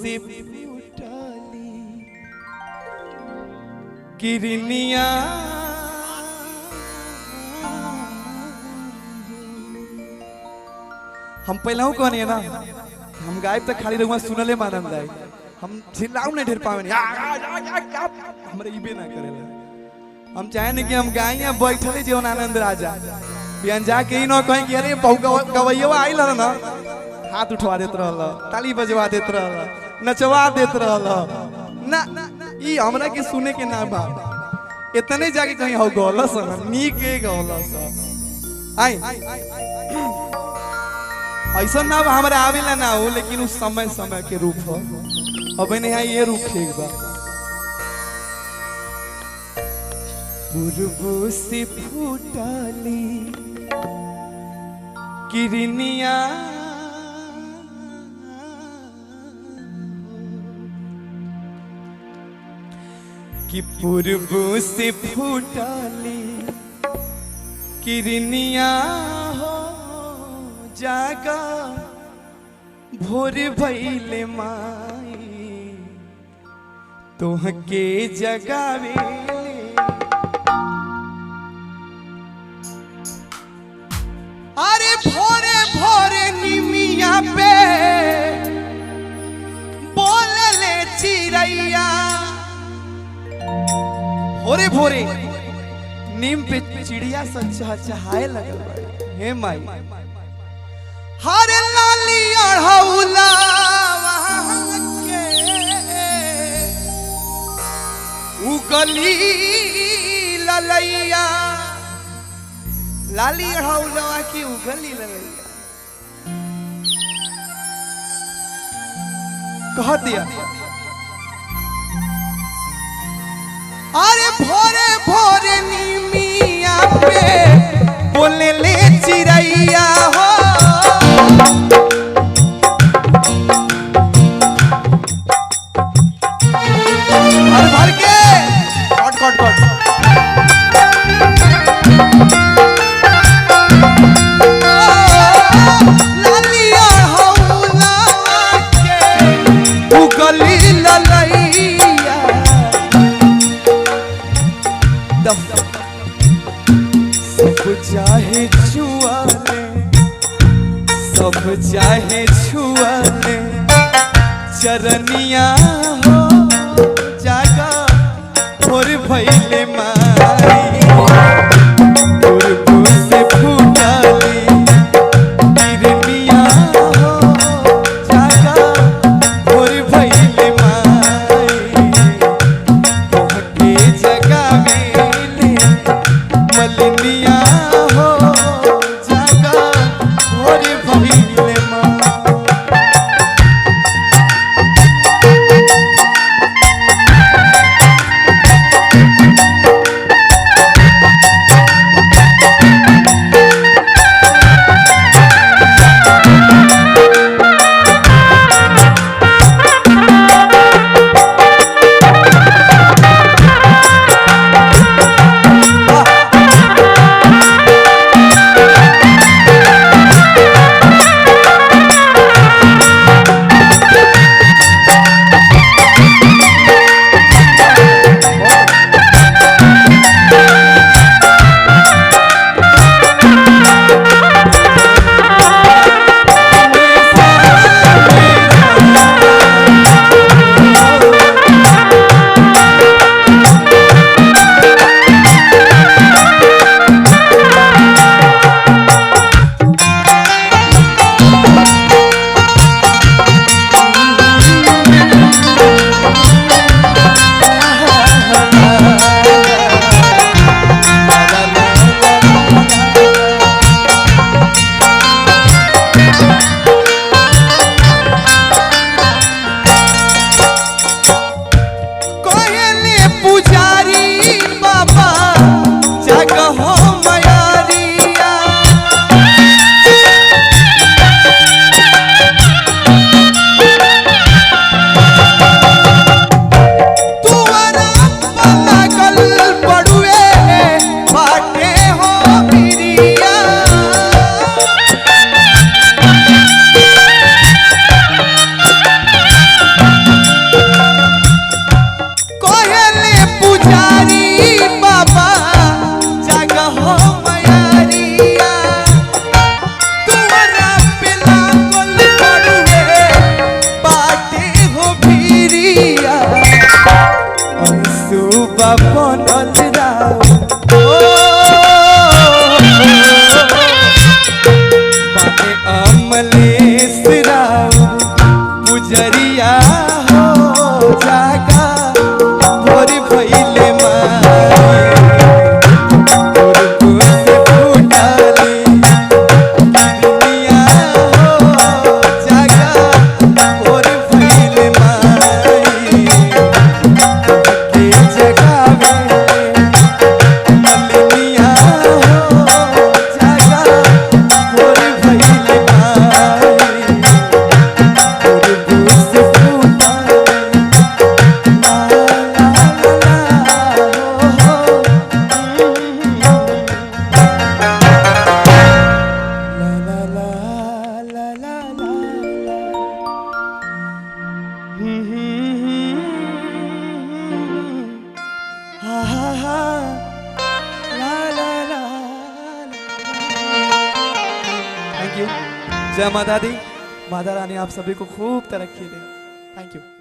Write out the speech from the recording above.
से फूटली किरनिया हम पहले कहनी ना हम गायब तक खाली रहुआ सुनले मानम जाए हम चिल्लाऊ नहीं ढेर पावे हमरे इबे ना करेला हम चाहे नहीं कि हम गाइया बैठले जीवन आनंद राजा बिहान जाके ही न कहीं कि अरे गवैया आइल ना हाथ उठवा देत रहल ताली बजवा देत रहल नचवा देत रहल ना ई हमरा के सुने के ना बा इतने जाके कहीं हो गौलस नीक के गौलस आई ऐसा ना हमारे आवेला ना हो लेकिन उस समय समय के रूप हो अब नहीं है ये रूप ठीक बा पूर्व से फूटली किरनिया कि पूर्व से फूटली किरनिया हो जागा भोर भइले माई तोहके जगावे अरे भोरे भोरे निमिया पे बोलले चिड़ैया भोरे भोरे नीम पे चिड़िया सब चहचहाए लगल हे माई हर लाली अढ़ौला के उगली ललैया लाली अढ़ौला की उगली ललैया कह दिया अरे भोरे भोरे नीमिया पे बोले ले चिड़ैया हो अरे भर के कट कट कट लालिया हौला के उगली ललैया सब चाहे छुआ ले सब चाहे छुआ ले चरनिया हो जागा भोर भइले माई पूर्व से फूटली किरनिया हो जागा भोर भइले माई तोहके जगावे मलिनिया हो जागा भोर भइले माई बिंदिया हो जागा भोर भइले माई थैंक यू। जय माता दी, माता रानी आप सभी को खूब तरक्की दे। Thank you.